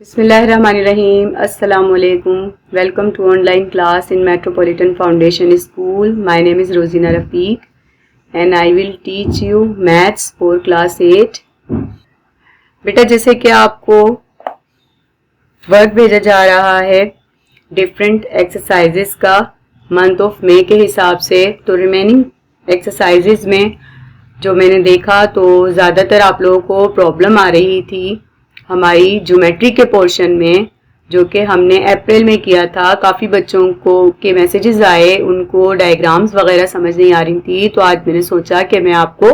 Bismillahirrahmanirrahim. Assalamu alaikum. Welcome to online class in Metropolitan Foundation School. My name is Rosina Rafiq and I will teach you maths for class 8. बेटा जैसे कि आपको work भेजा जा रहा है different exercises का मंथ ऑफ मई के हिसाब से, तो रिमेनिंग एक्सरसाइजेस में जो मैंने देखा तो ज़्यादातर आप लोगों को प्रॉब्लम आ रही थी हमारी ज्योमेट्री के पोर्शन में, जो कि हमने अप्रैल में किया था। काफ़ी बच्चों को के मैसेजेस आए, उनको डायग्राम्स वगैरह समझ नहीं आ रही थी। तो आज मैंने सोचा कि मैं आपको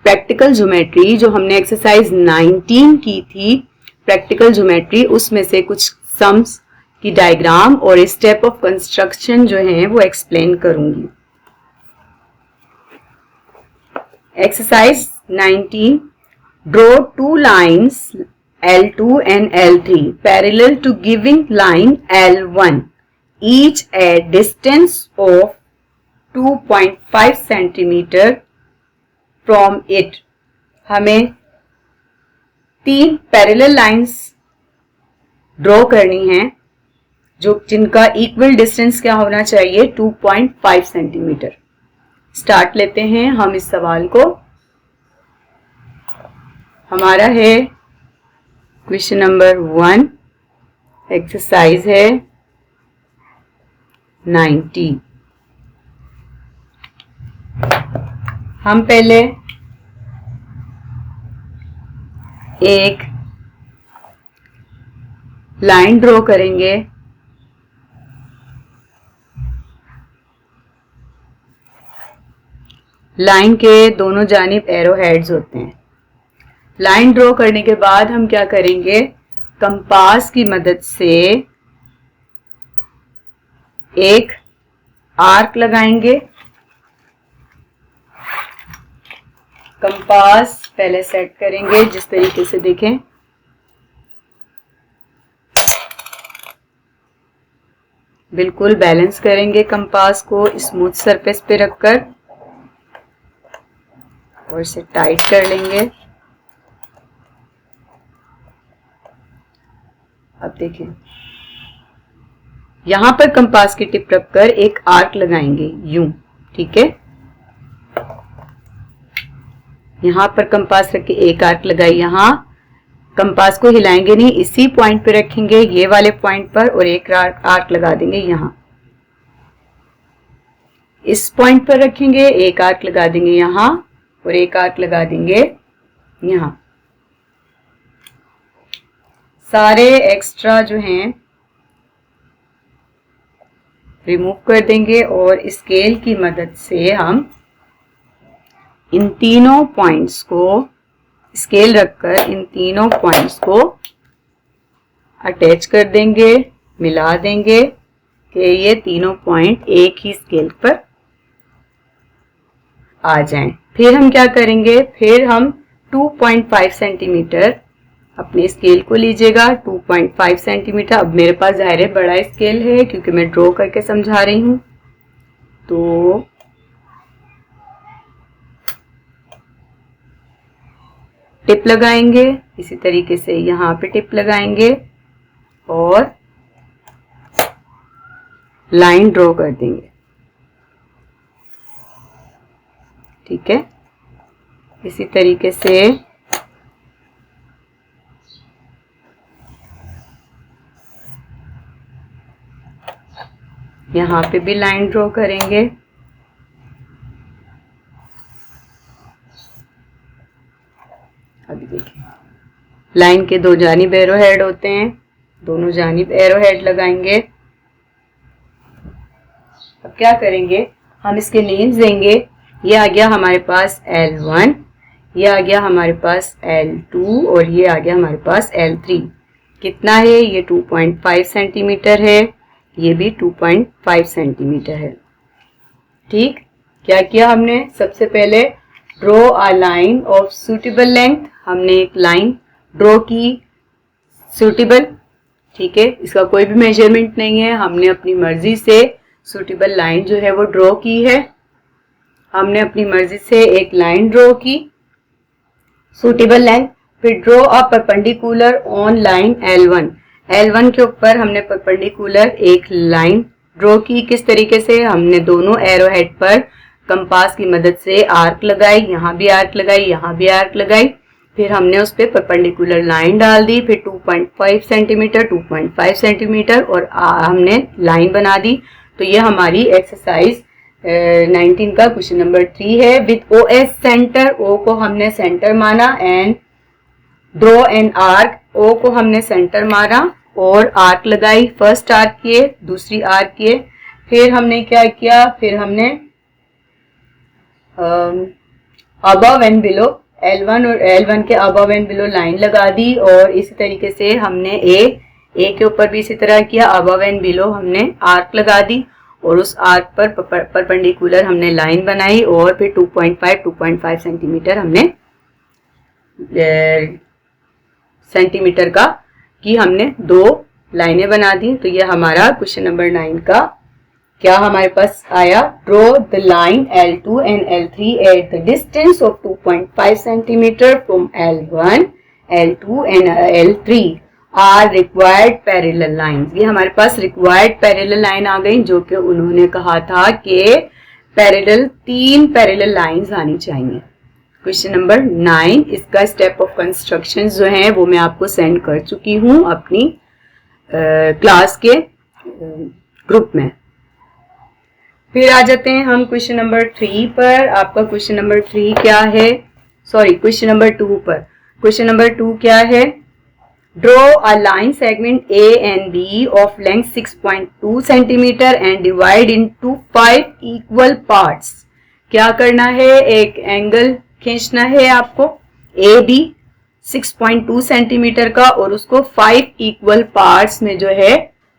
प्रैक्टिकल ज्योमेट्री, जो हमने एक्सरसाइज 19 की थी प्रैक्टिकल ज्योमेट्री, उसमें से कुछ सम्स की डायग्राम और स्टेप ऑफ कंस्ट्रक्शन जो है वो एक्सप्लेन करूंगी। Exercise 19, draw two lines L2 and L3 parallel to giving line L1, each at distance of 2.5 centimeter from it. हमें 3 पैरेलल लाइंस ड्रॉ करनी है जिनका इक्वल डिस्टेंस क्या होना चाहिए, 2.5 सेंटीमीटर। स्टार्ट लेते हैं हम इस सवाल को। हमारा है क्वेश्चन नंबर 1, एक्सरसाइज है 90। हम पहले एक लाइन ड्रॉ करेंगे। लाइन के दोनों जानिब एरो हेड्स होते हैं। लाइन ड्रॉ करने के बाद हम क्या करेंगे, कंपास की मदद से एक आर्क लगाएंगे। कंपास पहले सेट करेंगे जिस तरीके से देखें। बिल्कुल बैलेंस करेंगे कंपास को स्मूथ सरफेस पे रखकर और इसे टाइट कर लेंगे। अब देखें, यहां पर कंपास की टिप रखकर एक आर्क लगाएंगे यूं, ठीक है। यहां पर कंपास रख के एक आर्क लगाई, यहां कंपास को हिलाएंगे नहीं, इसी पॉइंट पे रखेंगे, ये वाले पॉइंट पर, और एक आर्क लगा देंगे यहां। इस पॉइंट पर रखेंगे, एक आर्क लगा देंगे यहां और एक आर्क लगा देंगे यहां। सारे एक्स्ट्रा जो हैं रिमूव कर देंगे और स्केल की मदद से हम इन तीनों पॉइंट्स को, स्केल रखकर इन तीनों पॉइंट्स को अटैच कर देंगे, मिला देंगे कि ये तीनों पॉइंट एक ही स्केल पर आ जाएं। फिर हम क्या करेंगे, फिर हम 2.5 सेंटीमीटर अपने स्केल को लीजिएगा। 2.5 सेंटीमीटर, अब मेरे पास ज़ाहिर है बड़ा स्केल है क्योंकि मैं ड्रॉ करके समझा रही हूं। तो टिप लगाएंगे, इसी तरीके से यहां पे टिप लगाएंगे और लाइन ड्रॉ कर देंगे, ठीक है। इसी तरीके से यहां पे भी लाइन ड्रॉ करेंगे। अभी देखिए, लाइन के दो जानिब एरो हेड होते हैं, दोनों जानिब एरो हेड लगाएंगे। अब क्या करेंगे, हम इसके नेम्स देंगे। ये आ गया हमारे पास L1, ये आ गया हमारे पास L2 और ये आ गया हमारे पास L3। कितना है, ये 2.5 सेंटीमीटर है, ये भी 2.5 सेंटीमीटर है, ठीक। क्या किया हमने, सबसे पहले draw a line of suitable length, हमने एक लाइन ड्रॉ की सूटेबल, ठीक है। इसका कोई भी मेजरमेंट नहीं है, हमने अपनी मर्जी से सूटेबल लाइन जो है वो ड्रॉ की है। हमने अपनी मर्जी से एक लाइन ड्रॉ की सूटेबल लेंथ। फिर draw a perpendicular on line L1, L1 के ऊपर हमने परपेंडिकुलर एक लाइन ड्रॉ की। किस तरीके से? हमने दोनों एरो हेड पर कंपास की मदद से आर्क लगाई, यहाँ भी आर्क लगाई, यहाँ भी आर्क लगाई। फिर हमने उस पर परपेंडिकुलर लाइन डाल दी, फिर 2.5 सेंटीमीटर 2.5 सेंटीमीटर और हमने लाइन बना दी। तो ये हमारी एक्सरसाइज 19 का क्वेश्चन नंबर 3 है। विद ओ एस सेंटर, ओ को हमने सेंटर माना एंड ड्रॉ एन आर्क, ओ को हमने सेंटर मारा और आर्क लगाई। फर्स्ट आर्क किए, दूसरी आर्क किए। फिर हमने क्या किया? फिर हमने अबव एंड बिलो L1 और L1 के अबव एंड बिलो लाइन लगा दी। और इसी तरीके से हमने ए के ऊपर भी इसी तरह किया, अबव एंड बिलो हमने आर्क लगा दी और उस आर्क पर परपेंडिकुलर हमने लाइन बनाई और फिर 2.5 सेंटीमीटर हमने सेंटीमीटर का की हमने दो लाइनें बना दी। तो ये हमारा क्वेश्चन नंबर 9 का क्या हमारे पास आया? Draw the line L2 and L3 at the distance of 2.5 centimetre from L1, L2 and L3 are required parallel lines. ये हमारे पास रिक्वायर्ड पैरेलल लाइन आ गई, जो कि उन्होंने कहा था कि पैरेलल 3 पैरेलल लाइंस आनी चाहिए। क्वेश्चन नंबर 9, इसका स्टेप ऑफ कंस्ट्रक्शन जो है वो मैं आपको सेंड कर चुकी हूँ अपनी क्लास के ग्रुप में। फिर आ जाते हैं हम क्वेश्चन नंबर 3 पर। आपका क्वेश्चन नंबर 3 क्या है? सॉरी, क्वेश्चन नंबर 2 पर। क्वेश्चन नंबर 2 क्या है? Draw a line segment A and B of length 6.2 centimetre and divide into 5 equal parts. क्या करना है? एक एंगल खींचना है आपको AB 6.2 सेंटीमीटर का और उसको 5 इक्वल पार्ट्स में जो है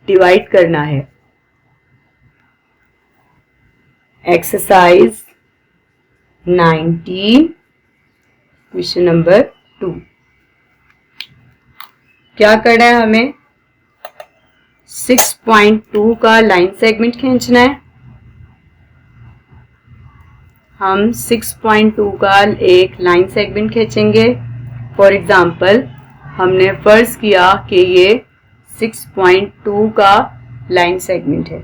डिवाइड करना है। Exercise 19 question number 2। क्या करना है? हमें 6.2 का लाइन सेगमेंट खींचना है। हम 6.2 का एक लाइन सेगमेंट खींचेंगे। फॉर एग्जाम्पल हमने फर्ज किया कि ये 6.2 का लाइन सेगमेंट है।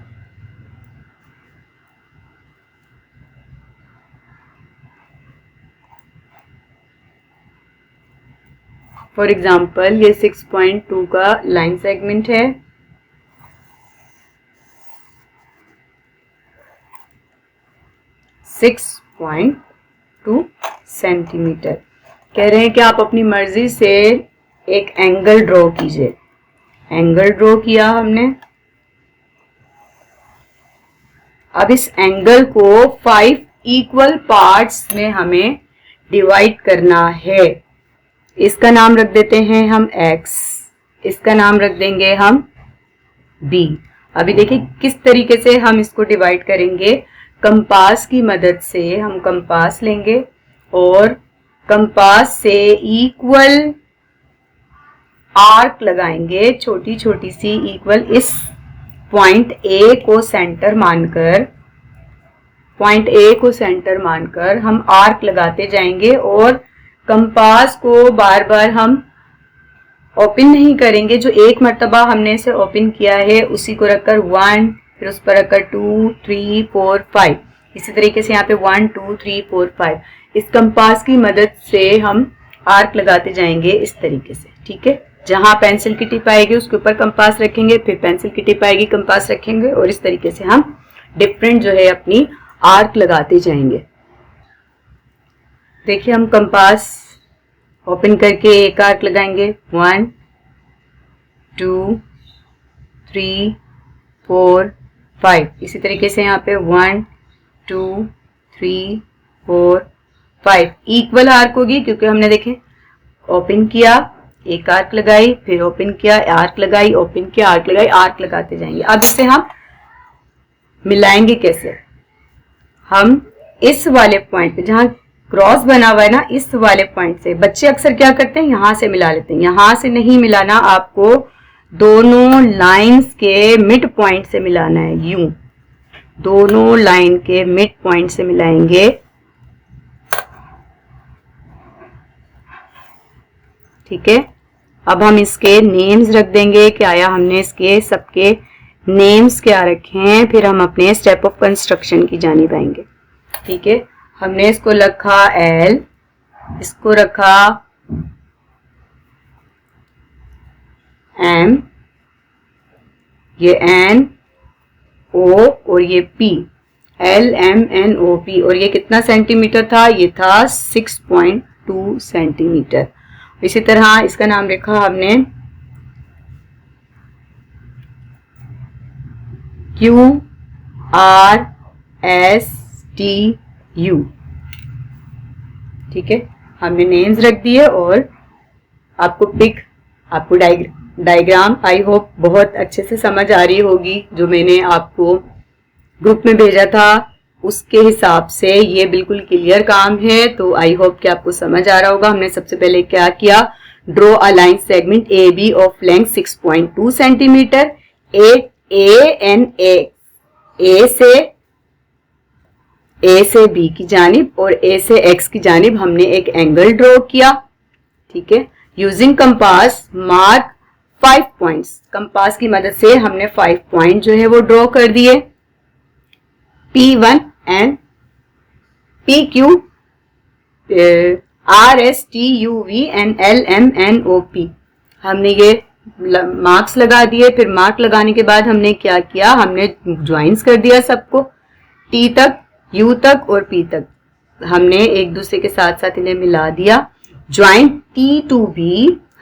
फॉर एग्जाम्पल ये 6.2 का लाइन सेगमेंट है। Six 6.2 centimetre. कह रहे हैं कि आप अपनी मर्जी से एक एंगल ड्रॉ कीजिए। एंगल ड्रॉ किया हमने। अब इस एंगल को 5 इक्वल पार्ट्स में हमें डिवाइड करना है। इसका नाम रख देते हैं हम x, इसका नाम रख देंगे हम b। अभी देखिए किस तरीके से हम इसको डिवाइड करेंगे। कंपास की मदद से हम कंपास लेंगे और कंपास से इक्वल आर्क लगाएंगे, छोटी छोटी सी इक्वल। इस पॉइंट A को सेंटर मानकर हम आर्क लगाते जाएंगे और कंपास को बार बार हम ओपन नहीं करेंगे। जो एक मर्तबा हमने इसे ओपन किया है उसी को रखकर 1, फिर उस पर रखकर 2, 3, 4, 5। इसी तरीके से यहाँ पे 1, 2, 3, 4, 5 इस कंपास की मदद से हम आर्क लगाते जाएंगे इस तरीके से। ठीक है, जहां पेंसिल की टिप आएगी उसके ऊपर कंपास रखेंगे, फिर पेंसिल की टिप आएगी कंपास रखेंगे और इस तरीके से हम डिफरेंट जो है अपनी आर्क लगाते जाएंगे। देखिए हम कंपास ओपन करके एक आर्क लगाएंगे, 1, 2, 3, 4, 5। इसी तरीके से यहाँ पे 1, 2, 3, 4, 5 इक्वल आर्क होगी, क्योंकि हमने देखें ओपन किया, एक आर्क लगाई, फिर ओपन किया, आर्क लगाई, ओपन किया, आर्क लगाई, आर्क लगाते जाएंगे। अब इसे हम मिलाएंगे कैसे? हम इस वाले पॉइंट पे जहां क्रॉस बना हुआ है ना, इस वाले पॉइंट से बच्चे अक्सर क्या करते हैं, यहां से मिला लेते हैं। यहां से नहीं मिलाना, आपको दोनों लाइंस के मिड पॉइंट से मिलाना है। यूं दोनों लाइन के मिड पॉइंट से मिलाएंगे। ठीक है, अब हम इसके नेम्स रख देंगे। क्या आया, हमने इसके सबके नेम्स क्या रखे हैं, फिर हम अपने स्टेप ऑफ कंस्ट्रक्शन की जानिब आएंगे। ठीक है, हमने इसको रखा एल, इसको रखा एम, ये एन ओ और ये P, L M N O P. और ये कितना सेंटीमीटर था, ये था 6.2 सेंटीमीटर। इसी तरह इसका नाम रखा हमने Q R S T U. ठीक है, हमने नेम्स रख दिए और आपको डायग्राम आई होप बहुत अच्छे से समझ आ रही होगी। जो मैंने आपको ग्रुप में भेजा था उसके हिसाब से ये बिल्कुल क्लियर काम है, तो आई होप कि आपको समझ आ रहा होगा। हमने सबसे पहले क्या किया, draw a line segment A B of length 6.2 centimetre, A से बी की जानिब और ए से एक्स की जानिब हमने एक एंगल ड्रॉ किया। ठीक है, using compass mark 5 points. Compass की मदद से हमने 5 पॉइंट जो है वो ड्रॉ कर दिए, P1 and PQ, RSTUV and LMNOP। हमने ये मार्क्स लगा दिए। फिर मार्क लगाने के बाद हमने क्या किया, हमने ज्वाइंस कर दिया सबको, T तक, U तक और P तक हमने एक दूसरे के साथ साथ इन्हें मिला दिया। ज्वाइंट T to B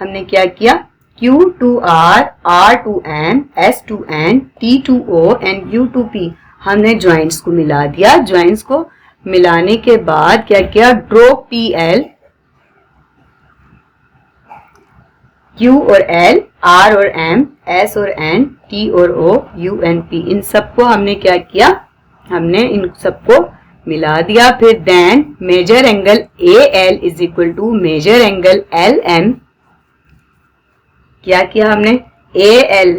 हमने क्या किया, Q to R, R to N, S to N, T to O and U to P हमने ज्वाइंट्स को मिला दिया। ज्वाइंट्स को मिलाने के बाद क्या किया, ड्रॉ PL, Q और L, R और M, S और N, T और O, U and P, इन सबको हमने क्या किया, हमने इन सबको मिला दिया। फिर then measure angle AL is equal to measure angle LM। क्या किया हमने, AL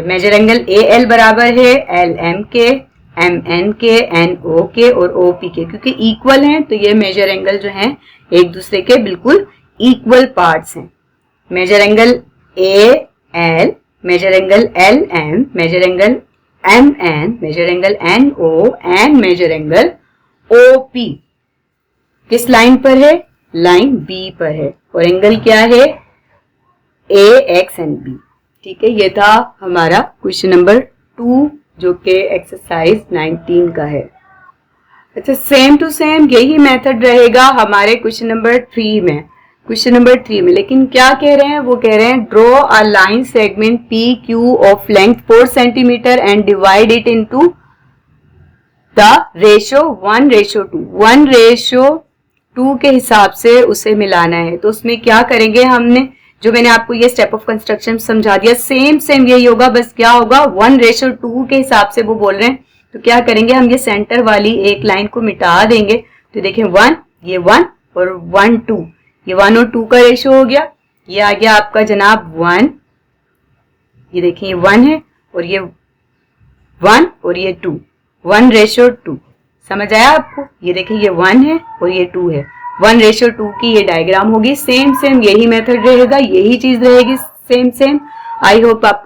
मेजर एंगल AL बराबर है LM के, MN के, NO के और OP के। क्योंकि इक्वल हैं तो ये मेजर एंगल जो हैं एक दूसरे के बिल्कुल इक्वल पार्ट्स हैं। Measure angle AL, measure angle LM, measure angle MN, measure angle NO and measure angle OP किस लाइन पर है, लाइन B पर है। और एंगल क्या है, AX एंड B। ठीक है, ये था हमारा क्वेश्चन नंबर 2 जो कि एक्सरसाइज 19 का है। अच्छा, सेम टू सेम यही मेथड रहेगा हमारे क्वेश्चन नंबर 3 में। क्वेश्चन नंबर 3 में लेकिन क्या कह रहे हैं, वो कह रहे हैं draw a line segment PQ of length 4 centimetre and divide it into the ratio 1:2। 1:2 के हिसाब से उसे मिलाना है। तो उसमें क्या करेंगे, हमने जो मैंने आपको ये स्टेप ऑफ कंस्ट्रक्शन समझा दिया, सेम यही होगा, बस क्या होगा 1:2 के हिसाब से वो बोल रहे हैं। तो क्या करेंगे, हम ये सेंटर वाली एक लाइन को मिटा देंगे। तो देखें 1, ये 1 और 1 2, ये 1 और 2 का रेशियो हो गया। ये आ गया आपका जनाब 1, ये देखें ये 1 है और ये 1 और ये 2, 1:2। समझ आया आपको, ये देखें ये 1 है और ये 2 है, 1:2 की ये डायग्राम होगी। सेम यही मेथड रहेगा, यही चीज रहेगी सेम। आई होप आप